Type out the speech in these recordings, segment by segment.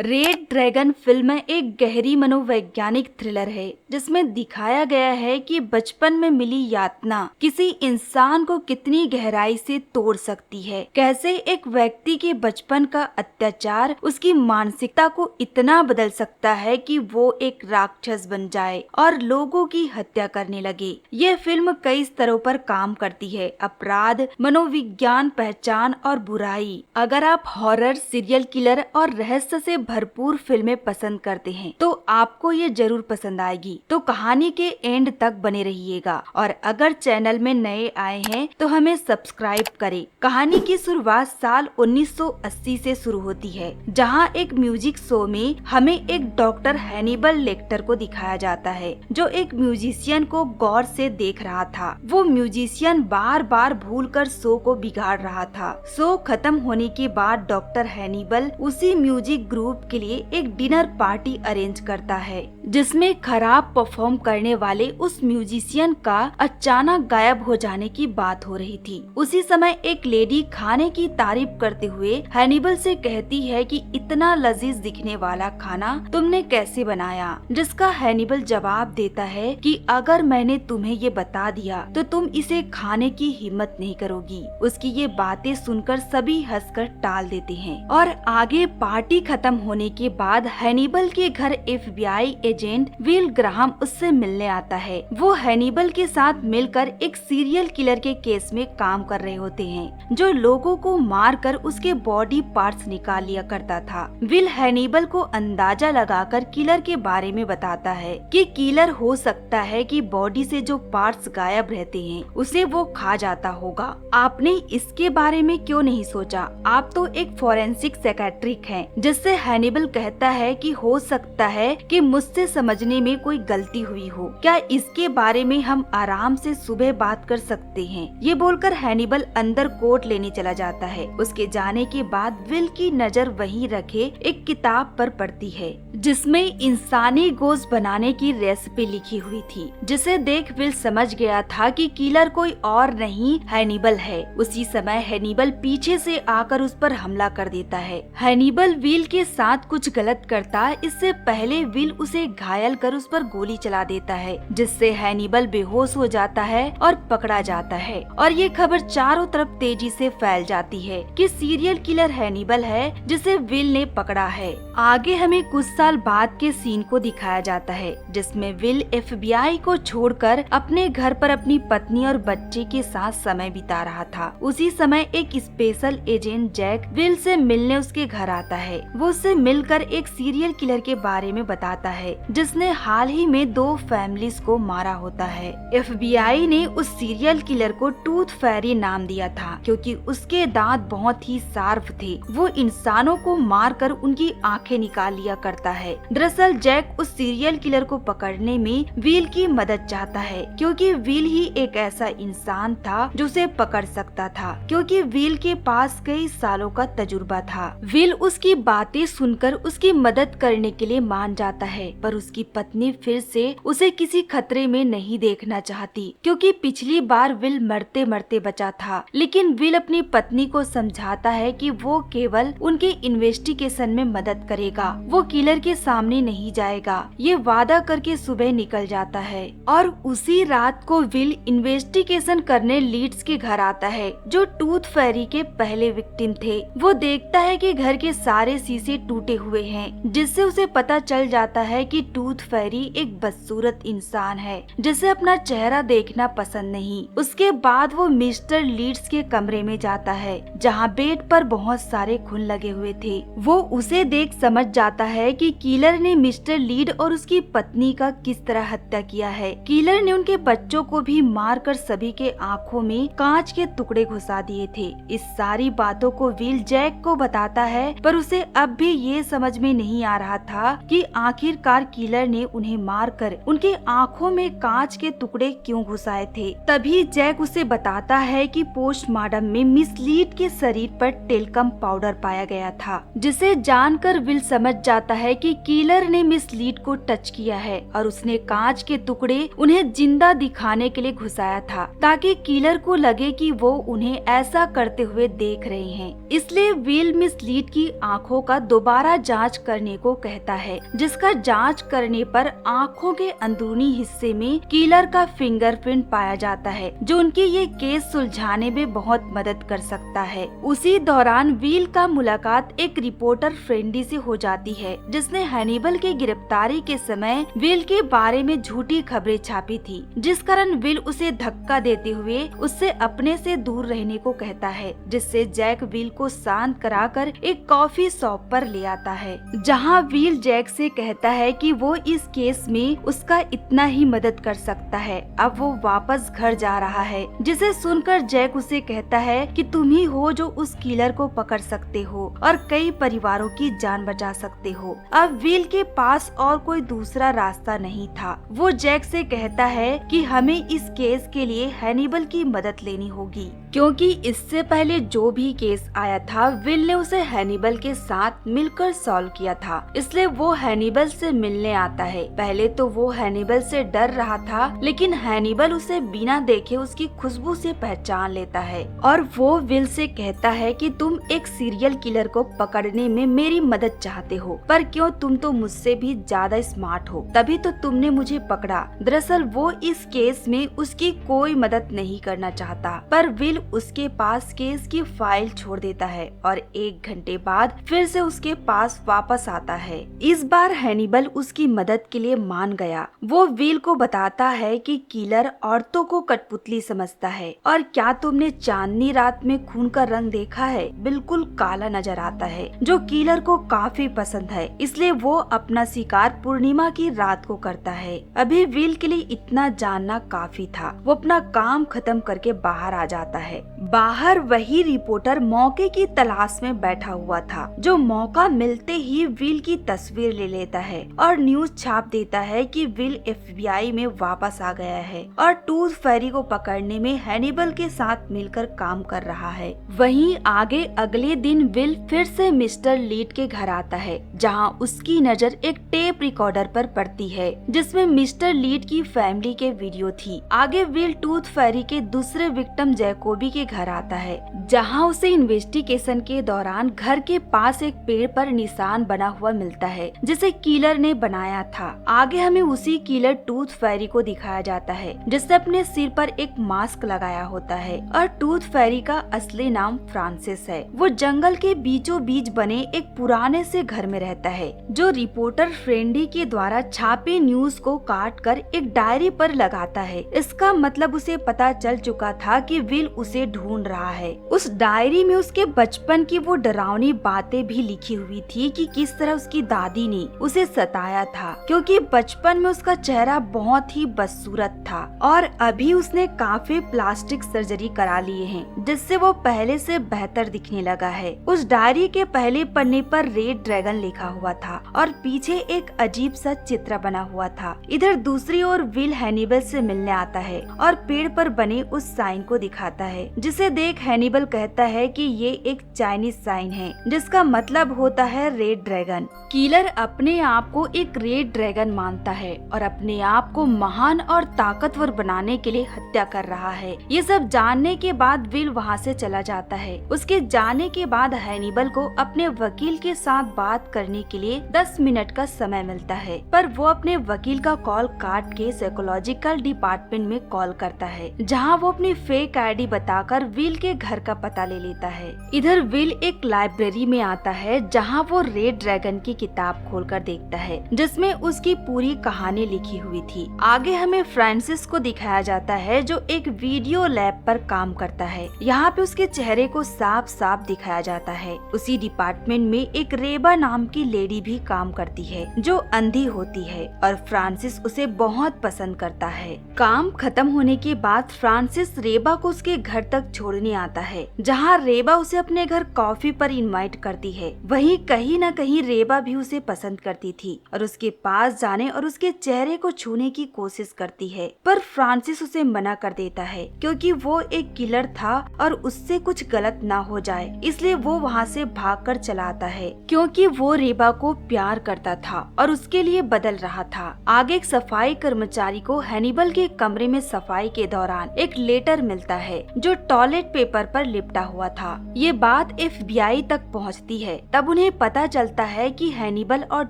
Red dragon film एक गहरी मनोवैज्ञानिक थ्रिलर है जिसमें दिखाया गया है कि बचपन में मिली यातना किसी इंसान को कितनी गहराई से तोड़ सकती है। कैसे एक व्यक्ति के बचपन का अत्याचार उसकी मानसिकता को इतना बदल सकता है कि वो एक राक्षस बन जाए और लोगों की हत्या करने लगे। ये फिल्म कई स्तरों पर काम करती है, अपराध, मनोविज्ञान, पहचान और बुराई। अगर आप हॉरर, सीरियल किलर और रहस्य से भरपूर फिल्में पसंद करते हैं तो आपको ये जरूर पसंद आएगी। तो कहानी के एंड तक बने रहिएगा और अगर चैनल में नए आए हैं तो हमें सब्सक्राइब करें। कहानी की शुरुआत साल 1980 से शुरू होती है, जहां एक म्यूजिक शो में हमें एक डॉक्टर हैनिबल लेक्टर को दिखाया जाता है जो एक म्यूजिशियन को गौर से देख रहा था। वो म्यूजिशियन बार बार भूलकर शो को बिगाड़ रहा था। शो खत्म होने के बाद डॉक्टर हैनिबल उसी म्यूजिक ग्रुप के लिए एक डिनर पार्टी अरेंज करता है जिसमें खराब परफॉर्म करने वाले उस म्यूजिशियन का अचानक गायब हो जाने की बात हो रही थी। उसी समय एक लेडी खाने की तारीफ करते हुए हैनिबल से कहती है कि इतना लजीज दिखने वाला खाना तुमने कैसे बनाया, जिसका हैनिबल जवाब देता है कि अगर मैंने तुम्हें ये बता दिया तो तुम इसे खाने की हिम्मत नहीं करोगी। उसकी ये बातें सुनकर सभी हंसकर टाल देते हैं और आगे पार्टी खत्म होने के बाद हैनिबल के घर FBI एजेंट विल ग्राहम उससे मिलने आता है। वो हैनिबल के साथ मिलकर एक सीरियल किलर के केस में काम कर रहे होते हैं जो लोगों को मारकर उसके बॉडी पार्ट्स निकाल लिया करता था। विल हैनिबल को अंदाजा लगाकर किलर के बारे में बताता है कि किलर हो सकता है कि बॉडी से जो पार्ट्स गायब रहते हैं उसे वो खा जाता होगा। आपने इसके बारे में क्यों नहीं सोचा? आप तो एक फोरेंसिक साइकियाट्रिस्ट हैं। जिससे हैनिबल कहता है कि हो सकता है कि मुझसे समझने में कोई गलती हुई हो। क्या इसके बारे में हम आराम से सुबह बात कर सकते हैं? ये बोलकर हैनिबल अंदर कोट लेने चला जाता है। उसके जाने के बाद विल की नजर वहीं रखे एक किताब पर पड़ती है जिसमें इंसानी गोश्त बनाने की रेसिपी लिखी हुई थी, जिसे देख विल समझ गया था कि किलर कोई और नहीं हैनिबल है। उसी समय हैनिबल पीछे से आकर उस पर हमला कर देता है। हैनिबल विल के साथ कुछ गलत करता इससे पहले विल उसे घायल कर उस पर गोली चला देता है, जिससे हैनिबल बेहोश हो जाता है और पकड़ा जाता है। और ये खबर चारों तरफ तेजी से फैल जाती है कि सीरियल किलर हैनिबल है जिसे विल ने पकड़ा है। आगे हमें कुछ साल बाद के सीन को दिखाया जाता है जिसमें विल FBI को छोड़कर अपने घर पर अपनी पत्नी और बच्चे के साथ समय बिता रहा था। उसी समय एक special agent Jack will say मिलने उसके घर आता है। वो उससे मिलकर एक सीरियल किलर के बारे में बताता है जिसने हाल ही में 2 फैमिलीज को मारा होता है। FBI ने उस सीरियल किलर को टूथ फेरी नाम दिया था क्योंकि उसके दांत बहुत ही शार्प थे। वो इंसानों को मारकर उनकी आंखें निकाल लिया करता है। दरअसल जैक उस सीरियल किलर को पकड़ने में विल की मदद चाहता है क्योंकि विल ही एक ऐसा इंसान था जो उसे पकड़ सकता था, क्योंकि विल के पास कई सालों का तजुर्बा था। विल उसकी बातें सुनकर उसकी मदद करने के लिए मान जाता है, पर उसकी पत्नी फिर से उसे किसी खतरे में नहीं देखना चाहती क्योंकि पिछली बार विल मरते मरते बचा था। लेकिन विल अपनी पत्नी को समझाता है कि वो केवल उनके इन्वेस्टिगेशन में मदद करेगा, वो किलर के सामने नहीं जाएगा। ये वादा करके सुबह निकल जाता है और उसी रात को विल इन्वेस्टिगेशन करने लीड्स के घर आता है जो टूथ फेरी के पहले विक्टिम थे। वो देखता है कि घर के सारे शीशे टूटे हुए हैं, जिससे उसे पता चल जाता है कि टूथ फेरी एक बदसूरत इंसान है जिसे अपना चेहरा देखना पसंद नहीं। उसके बाद वो मिस्टर लीड्स के कमरे में जाता है जहाँ बेड पर बहुत सारे खून लगे हुए थे। वो उसे देख समझ जाता है कि किलर ने मिस्टर लीड और उसकी पत्नी का किस तरह हत्या किया है। किलर ने उनके बच्चों को भी मारकर सभी के आंखों में कांच के टुकड़े घुसा दिए थे। इस सारी बातों को विल जैक को बताता है, पर उसे अब भी ये समझ में नहीं आ रहा था कि आखिरकार किलर ने उन्हें मारकर उनके आँखों में कांच के टुकड़े क्यों घुसाए थे। तभी जैक उसे बताता है कि पोस्टमार्टम में मिस लीड के शरीर पर टेल्कम पाउडर पाया गया था, जिसे जानकर विल समझ जाता है कि किलर ने मिस लीड को टच किया है और उसने कांच के टुकड़े उन्हें जिंदा दिखाने के लिए घुसाया था, ताकि किलर को लगे कि वो उन्हें ऐसा करते हुए देख रहे हैं। इसलिए विल मिस लीड की आंखों का दोबारा जांच करने को कहता है, जिसका जांच करने पर आंखों के अंदरूनी हिस्से में किलर का फिंगरप्रिंट पाया जाता है, जो उनकी ये केस सुलझाने में बहुत मदद कर सकता है। उसी दौरान विल का मुलाकात एक रिपोर्टर फ्रेंडी से हो जाती है, जिसने हैनिबल के गिरफ्तारी के समय विल के बारे में झूठी खबरें छापी थी, जिस कारण विल उसे धक्का देते हुए उससे अपने से दूर रहने को कहता है, जिससे जैक विल को शांत कराकर एक कॉफी शॉप पर ले आता है, जहां विल जैक से कहता है कि वो इस केस में उसका इतना ही मदद कर सकता है। अब वो वापस घर जा रहा है, जिसे सुनकर जैक उसे कहता है कि तुम ही हो जो उस किलर को पकड़ सकते हो और कई परिवारों की जान बचा सकते हो। अब विल के पास और कोई दूसरा रास्ता नहीं था। वो जैक से कहता है कि हमें इस केस के लिए हैनिबल की मदद लेनी होगी, क्योंकि इससे पहले जो भी केस आया था विल ने उसे हैनिबल के साथ मिलकर सॉल्व किया था, इसलिए वो हैनिबल से मिलने आता है। पहले तो वो हैनिबल से डर रहा था, लेकिन हैनिबल उसे बिना देखे उसकी खुशबू से पहचान लेता है और वो विल से कहता है कि तुम एक सीरियल किलर को पकड़ने में मेरी मदद चाहते हो, पर क्यों, तुम तो मुझसे भी ज्यादा स्मार्ट हो, तभी तो तुमने मुझे पकड़ा। दरअसल वो इस केस में उसकी कोई मदद नहीं करना चाहता, पर विल उसके पास केस की फाइल छोड़ देता है और 1 घंटे बाद फिर से उसके पास वापस आता है। इस बार हैनिबल उसकी मदद के लिए मान गया। वो विल को बताता है कि किलर औरतों को कठपुतली समझता है और क्या तुमने चांदनी रात में खून का रंग देखा है, बिल्कुल काला नजर आता है, जो किलर को काफी पसंद है, इसलिए वो अपना शिकार पूर्णिमा की रात को करता है। अभी विल के लिए इतना जानना काफी था। वो अपना काम खत्म करके बाहर आ जाता है। बाहर वही रिपोर्टर मौके की तलाश में बैठा हुआ था, जो मौका मिलते ही विल की तस्वीर ले लेता है और न्यूज छाप देता है कि विल FBI में वापस आ गया है और टूथ फेरी को पकड़ने में हैनिबल के साथ मिलकर काम कर रहा है। वहीं आगे अगले दिन विल फिर से मिस्टर लीड के घर आता है, जहां उसकी नजर एक टेप रिकॉर्डर पर पड़ती है, जिसमें मिस्टर लीड की फैमिली के वीडियो थी। आगे विल टूथ फेरी के दूसरे विक्टिम जैकोबी के घर आता है, जहां उसे इन्वेस्टिगेशन के दौरान घर के पास एक पेड़ पर निशान बना हुआ मिलता है, जिसे किलर ने बनाया था। आगे हमें उसी किलर टूथ फेरी को दिखाया जाता है, जिसने अपने सिर पर एक मास्क लगाया होता है और टूथ फेरी का असली नाम फ्रांसिस है। वो जंगल के बीचों बीच बने एक पुराने से घर में रहता है, जो रिपोर्टर फ्रेंडी के द्वारा छापे न्यूज को काट कर एक डायरी पर लगाता है। इसका मतलब उसे पता चल चुका था कि विल उसे ढूंढ रहा है। उस डायरी में उसके बचपन की वो डरावनी बातें भी लिखी हुई थी कि किस तरह उसकी दादी ने उसे सताया था, क्योंकि बचपन में उसका चेहरा बहुत ही बदसूरत था और अभी उसने काफी प्लास्टिक सर्जरी करा लिए हैं, जिससे वो पहले से बेहतर दिखने लगा है। उस डायरी के पहले पन्ने पर रेड ड्रैगन लिखा हुआ था और पीछे एक अजीब सा चित्र बना हुआ था। इधर दूसरी ओर विल हैनिबल से मिलने आता है और पेड़ पर बने उस साइन को दिखाता है, जिसे देख हैनिबल कहता है कि ये एक चाइनीज साइन है, जिसका मतलब होता है रेड ड्रैगन। किलर अपने आप को एक रेड ड्रैगन मानता है और अपने आप को महान और ताकतवर बनाने के लिए हत्या कर रहा है। ये सब जानने के बाद विल वहाँ से चला जाता है। उसके जाने के बाद हैनिबल को अपने वकील के साथ बात करने के लिए 10 मिनट का समय मिलता है, पर वो अपने वकील का कॉल काट के साइकोलॉजिकल डिपार्टमेंट में कॉल करता है, जहाँ वो अपनी फेक आईडी बताकर विल के घर का पता ले लेता है। इधर विल एक लाइब्रेरी में आता है, जहाँ वो रेड ड्रैगन की किताब खोलकर देखता है, जिसमें उसकी पूरी कहानी लिखी हुई थी। आगे हमें फ्रांसिस को दिखाया जाता है, जो एक वीडियो लैब पर काम करता है। यहाँ पे उसके चेहरे को साफ साफ दिखाया जाता है। उसी डिपार्टमेंट में एक रेबा नाम की लेडी भी काम करती है, जो अंधी होती है और फ्रांसिस उसे बहुत पसंद करता है। काम खत्म होने के बाद फ्रांसिस रेबा को उसके घर तक छोड़ने आता है, जहाँ रेबा उसे अपने घर कॉफी पर इनवाइट करती है। वहीं कहीं न कहीं रेबा भी उसे पसंद करती थी और और उसके पास जाने और उसके चेहरे को छूने की कोशिश करती है, पर फ्रांसिस उसे मना कर देता है क्योंकि वो एक किलर था और उससे कुछ गलत ना हो जाए, इसलिए वो वहाँ से भागकर चला आता है क्योंकि वो रेबा को प्यार करता था और उसके लिए बदल रहा था। आगे एक सफाई कर्मचारी को हैनिबल के कमरे में सफाई के दौरान एक लेटर मिलता है जो टॉयलेट पेपर पर लिपटा हुआ था। ये बात FBI तक पहुंचती है। तब उन्हें पता चलता है कि हैनिबल और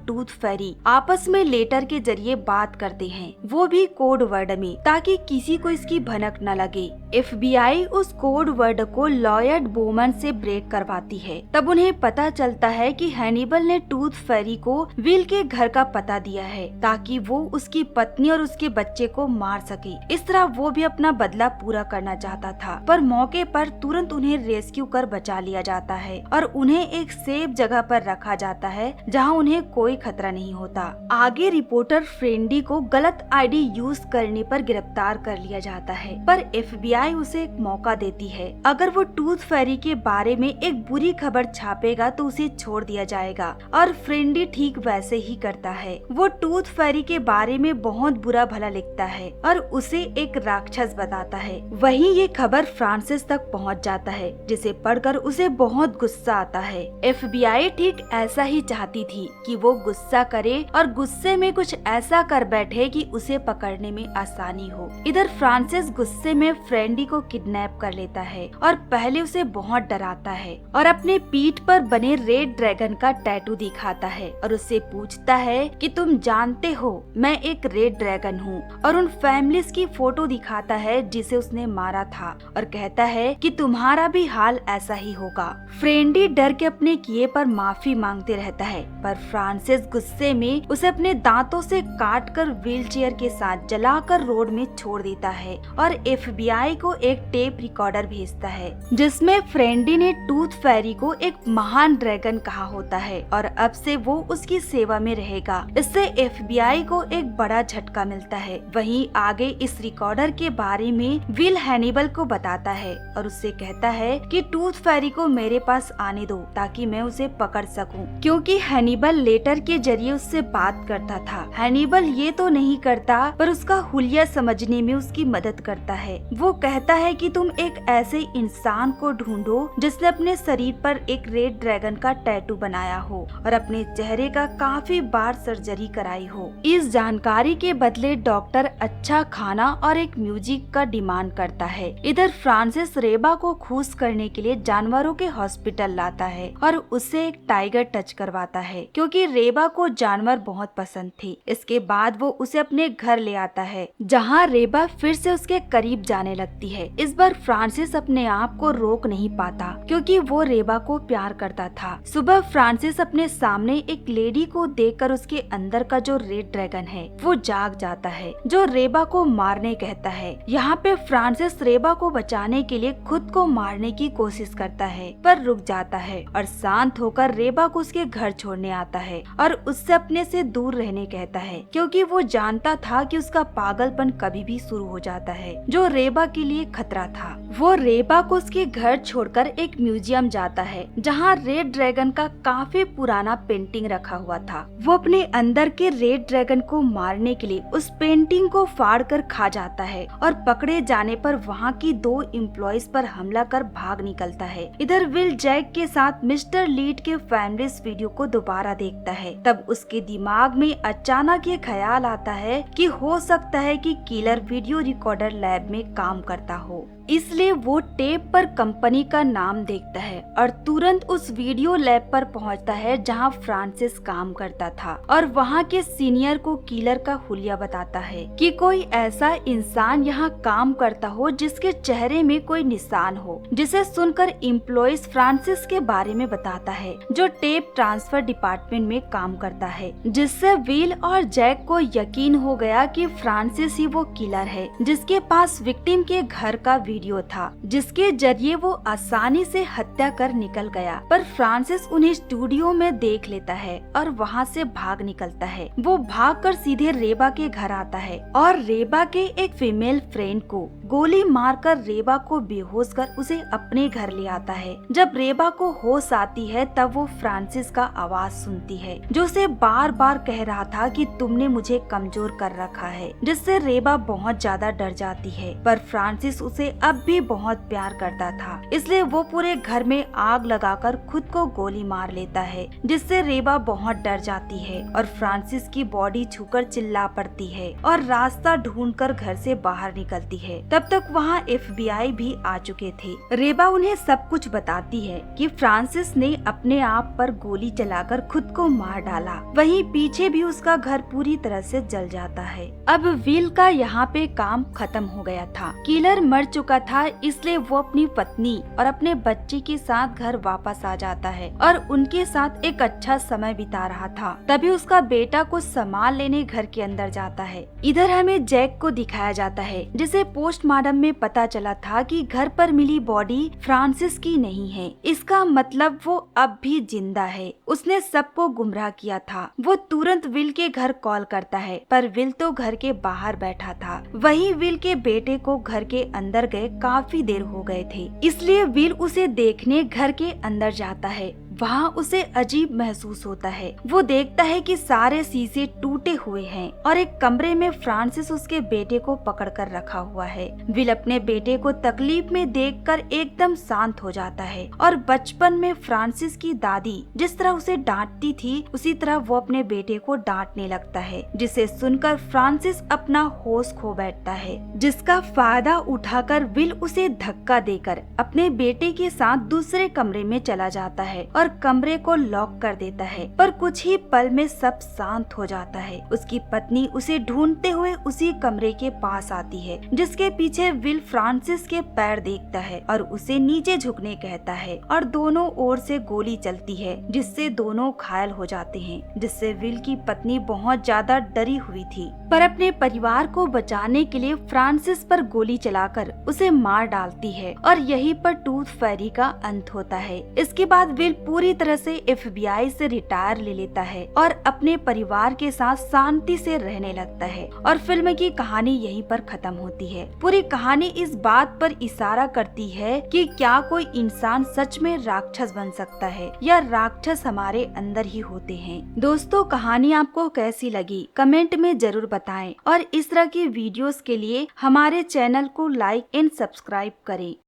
टूथ फेरी आपस में लेटर के जरिए बात करते हैं, वो भी कोड वर्ड में, ताकि किसी को इसकी भनक न लगे। FBI उस कोड वर्ड को लॉयड बोमन से ब्रेक करवाती है। तब उन्हें पता चलता है कि हैनिबल ने टूथ फेरी को विल के घर का पता दिया है ताकि वो उसकी पत्नी और उसके बच्चे को मार सके। इस तरह वो भी अपना बदला पूरा करना चाहता था, पर मौके पर तुरंत उन्हें रेस्क्यू कर बचा लिया जाता है और उन्हें एक सेफ जगह पर रखा जाता है जहां उन्हें कोई खतरा नहीं होता। आगे रिपोर्टर फ्रेंडी को गलत ID यूज करने पर गिरफ्तार कर लिया जाता है, पर FBI उसे एक मौका देती है। अगर वो टूथ फेरी के बारे में एक बुरी खबर छापेगा तो उसे छोड़ दिया जाएगा और फ्रेंडी ठीक वैसे ही करता है। वो टूथ फेरी के बारे में बहुत बुरा भला लिखता है और उसे एक राक्षस बताता है। वहीं ये खबर फ्रांसिस तक पहुंच जाता है, जिसे पढ़कर उसे बहुत गुस्सा आता है। FBI ठीक ऐसा ही चाहती थी कि वो गुस्सा करे और गुस्से में कुछ ऐसा कर बैठे कि उसे पकड़ने में आसानी हो। इधर फ्रांसिस गुस्से में फ्रेंडी को किडनैप कर लेता है और पहले उसे बहुत डराता है और अपने पीठ पर बने रेड ड्रैगन का टैटू दिखाता है और उससे पूछता है कि तुम जानते हो मैं एक रेड ड्रैगन हूँ, और उन फैमिलीज की फोटो दिखाता है जिसे उसने मारा था और कहता है कि तुम्हारा भी हाल ऐसा ही होगा। फ्रेंडी डर के अपने किए पर माफी मांगते रहता है, पर फ्रांसिस गुस्से में उसे अपने दांतों से काटकर व्हीलचेयर के साथ जलाकर रोड में छोड़ देता है और FBI को एक टेप रिकॉर्डर भेजता है जिसमें फ्रेंडी ने टूथ फेरी को एक महान ड्रैगन कहा होता है और अब से वो उसकी सेवा में रहेगा। इससे FBI को एक बड़ा झटका मिलता है। वहीं आगे इस रिकॉर्डर के बारे में विल हैनिबल को बताता है और उससे कहता है कि टूथ फेरी को मेरे पास आने दो ताकि मैं उसे पकड़ सकूं, क्योंकि हैनिबल लेटर के जरिए उससे बात करता था। हैनिबल ये तो नहीं करता पर उसका हुलिया समझने में उसकी मदद करता है। वो कहता है कि तुम एक ऐसे इंसान को ढूंढो जिसने अपने शरीर पर एक रेड ड्रैगन का टैटू बनाया हो और अपने चेहरे का काफी बार सर्जरी कराई हो। इस जानकारी के बदले डॉक्टर अच्छा खाना और एक म्यूजिक का डिमांड करता है। इधर फ्रांसिस रेबा को खुश करने के लिए जानवरों के हॉस्पिटल लाता है और उससे एक टाइगर टच करवाता है क्योंकि रेबा को जानवर बहुत पसंद थे। इसके बाद वो उसे अपने घर ले आता है जहाँ रेबा फिर से उसके करीब जाने लगती है। इस बार फ्रांसिस अपने आप को रोक नहीं पाता क्योंकि वो रेबा को प्यार करता था। सुबह फ्रांसिस अपने सामने एक लेडी को देखकर उसके अंदर का जो रेड ड्रैगन है वो जाग जाता है जो रेबा को मारने कहता है। यहाँ पे फ्रांसिस रेबा को बचाने के लिए खुद को मारने की कोशिश करता है पर रुक जाता है और शांत होकर रेबा को उसके घर छोड़ने आता है और उससे अपने से दूर रहने कहता है क्योंकि वो जानता था कि उसका पागलपन कभी भी शुरू हो जाता है जो रेबा के लिए खतरा था। वो रेबा को उसके घर छोड़कर एक म्यूजियम जाता है जहाँ रेड ड्रैगन का काफी पुराना पेंटिंग रखा हुआ था। वो अपने अंदर के रेड ड्रैगन को मारने के लिए उस पेंटिंग को फाड़ कर खा जाता है और पकड़े जाने पर वहाँ की 2 एम्प्लॉइज पर हमला कर भाग निकलता है। इधर विल जैक के साथ मिस्टर लीड के फैमिली इस वीडियो को दोबारा देखता है। तब उसके दिमाग में अचानक ये ख्याल आता है कि हो सकता है कि किलर वीडियो रिकॉर्डर लैब में काम करता हो, इसलिए वो टेप पर कंपनी का नाम देखता है और तुरंत उस वीडियो लैब पर पहुंचता है जहां फ्रांसिस काम करता था और वहां के सीनियर को किलर का हुलिया बताता है कि कोई ऐसा इंसान यहां काम करता हो जिसके चेहरे में कोई निशान हो। जिसे सुनकर एम्प्लॉइज फ्रांसिस के बारे में बताता है जो टेप ट्रांसफर डिपार्टमेंट में काम करता है, जिससे विल और जैक को यकीन हो गया कि फ्रांसिस ही वो किलर है जिसके पास विक्टिम के घर का वीडियो था जिसके जरिए वो आसानी से हत्या कर निकल गया। पर फ्रांसिस उन्हें स्टूडियो में देख लेता है और वहाँ से भाग निकलता है। वो भागकर सीधे रेबा के घर आता है और रेबा के एक फीमेल फ्रेंड को गोली मारकर रेबा को बेहोश कर उसे अपने घर ले आता है। जब रेबा को होश आती है तब वो फ्रांसिस का आवाज सुनती है जो उसे बार बार कह रहा था कि तुमने मुझे कमजोर कर रखा है, जिससे रेबा बहुत ज्यादा डर जाती है। पर फ्रांसिस उसे अब भी बहुत प्यार करता था, इसलिए वो पूरे घर में आग लगाकर खुद को गोली मार लेता है, जिससे रेबा बहुत डर जाती है और फ्रांसिस की बॉडी छूकर चिल्ला पड़ती है और रास्ता ढूंढकर घर से बाहर निकलती है। तब तक वहाँ FBI भी आ चुके थे। रेबा उन्हें सब कुछ बताती है कि फ्रांसिस ने अपने आप पर गोली चलाकर खुद को मार डाला, वहीं पीछे भी उसका घर पूरी तरह से जल जाता है। अब विल का यहाँ पे काम खत्म हो गया था। किलर मर चुका था, इसलिए वो अपनी पत्नी और अपने बच्चे के साथ घर वापस आ जाता है और उनके साथ एक अच्छा समय बिता रहा था। तभी उसका बेटा कुछ सामान लेने घर के अंदर जाता है। इधर हमें जैक को दिखाया जाता है, जिसे पोस्टमार्टम में पता चला था कि घर पर मिली बॉडी फ्रांसिस की नहीं है। इसका मतलब वो अब भी जिंदा है। उसने सबको गुमराह किया था। वो तुरंत विल के घर कॉल करता है, पर विल तो घर के बाहर बैठा था। वहीं विल के बेटे को घर के अंदर गए काफी देर हो गए थे, इसलिए विल उसे देखने घर के अंदर जाता है। वहाँ उसे अजीब महसूस होता है। वो देखता है कि सारे शीशे टूटे हुए हैं और एक कमरे में फ्रांसिस उसके बेटे को पकड़कर रखा हुआ है। विल अपने बेटे को तकलीफ में देखकर एकदम शांत हो जाता है और बचपन में फ्रांसिस की दादी जिस तरह उसे डांटती थी, उसी तरह वो अपने बेटे को डांटने लगता है, जिसे सुनकर फ्रांसिस अपना होश खो बैठता है, जिसका फायदा उठाकर विल उसे धक्का देकर अपने बेटे के साथ दूसरे कमरे में चला जाता है और कमरे को लॉक कर देता है। पर कुछ ही पल में सब शांत हो जाता है। उसकी पत्नी उसे ढूंढते हुए उसी कमरे के पास आती है, जिसके पीछे विल फ्रांसिस के पैर देखता है और उसे नीचे झुकने कहता है और दोनों ओर से गोली चलती है, जिससे दोनों घायल हो जाते हैं, जिससे विल की पत्नी बहुत ज्यादा डरी हुई थी, पर अपने परिवार को बचाने के लिए फ्रांसिस पर गोली चलाकर उसे मार डालती है और यहीं पर टूथ फेरी का अंत होता है। इसके बाद विल पूरी तरह से FBI से रिटायर ले लेता है और अपने परिवार के साथ शांति से रहने लगता है और फिल्म की कहानी यहीं पर खत्म होती है। पूरी कहानी इस बात पर इशारा करती है कि क्या कोई इंसान सच में राक्षस बन सकता है या राक्षस हमारे अंदर ही होते हैं। दोस्तों, कहानी आपको कैसी लगी कमेंट में जरूर बताएं और इस तरह की वीडियोस के लिए हमारे चैनल को लाइक एंड सब्सक्राइब करें।